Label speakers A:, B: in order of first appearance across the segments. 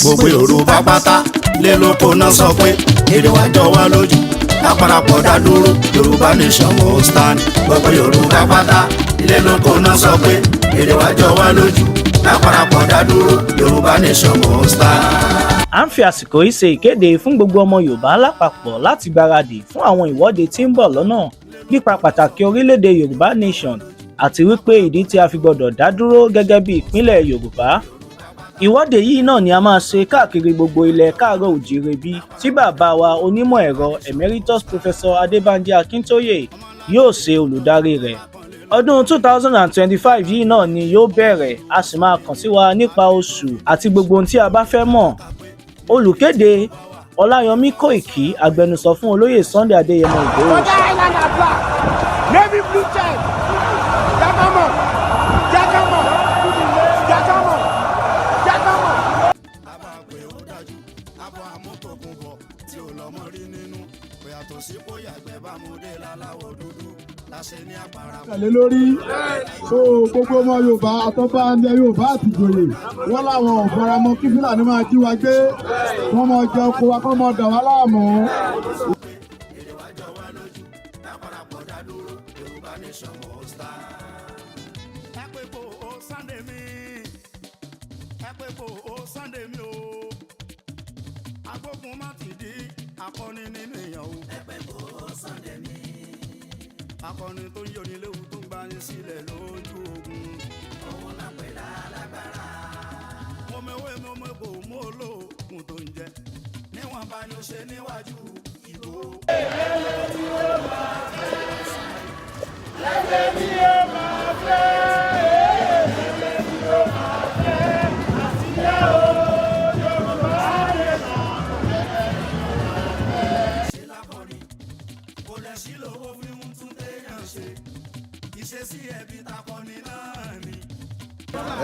A: gbogbo Yorùbá pátá lé lóko náà sọ pé èdè wa jọ wá lójú láparapọ̀ dá dúró Yorùbá nation mo stand. gbogbo Yorùbá pátá lé lóko náà sọ pé èdè wa jọ wá lójú láparapọ̀ dá dúró Yorùbá nation mo stand.
B: À ń fi àsìkò yìí ṣe ìkéde fún gbogbo ọmọ Yorùbá lápapọ̀ láti gbáradì fún àwọn ìwọ́de tí ń bọ̀ lọ́nà nípa pàtàkì orílẹ̀-èdè Yorùbá nation àti wípé ìdí tí a fi gbọdọ̀ dá dúró gẹ́gẹ́ bí ìpínlẹ̀ Yorùbá. Ìwọ́de yìí náà ni a máa ṣe káàkiri gbogbo ilẹ̀ káàárọ̀ òjíire bí tí bàbá wa onímọ̀ ẹ̀rọ emeritus professor Adébánjí Akíntóyè yóò ṣe olùdarí rẹ̀. Ọdún 2025 yìí náà ni yóò bẹ̀rẹ̀, a sì máa kàn sí wa nípa oṣù àti gbogbo ohun tí a bá fẹ́ mọ̀. Olùkéde Ọláyọmí Kóìkí, agbẹnusọ fún olóyè Sunday Adéyẹmọ Ìgbòho.
C: tẹ̀lé lórí so gbogbo ọmọ Yorùbá àtọ́fà ẹni Yorùbá àti ìjòyè wọ́n láwọn ọ̀faramọ́ kí Fúlàní máa jí wa gbé wọ́n máa jẹ oko wa kọ́ máa dà wá láàmú.
A: Agbógun má ti di akọni nínú èèyàn o. Ẹgbẹ́ kò Sunday mi. Akọni tó ń yọni léwu tó ń gbani sílẹ̀ lójú ogun. Òun náà pè lálágbára. Mo mewé mo mebo mo lóògùn tó ń jẹ. Níwọ̀n bá ní o ṣe níwájú ìbò. Ẹgbẹ́ mi ó máa fẹ́. Ẹgbẹ́ mi ó máa fẹ́. Ẹgbẹ́ mi ó máa fẹ́. Àtìyá o.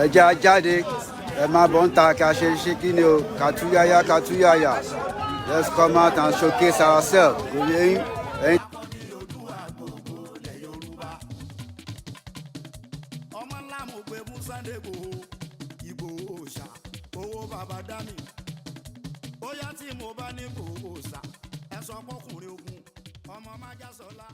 D: Ẹ jẹ́ a jáde, ẹ máa bọ̀ ń ta kí a ṣe kí ni o, kàtúyàyà. Let's come out and showcase ourselves.
A: Ọmọ ńlá mo gbé mú Sunday Ìgbòho ṣá owó bàbá dá mi. Bóyá tí mo bá ní Ìgbòho ṣá ẹ sọ pọ́kùnrin ogun ọmọ májàsọ́lá.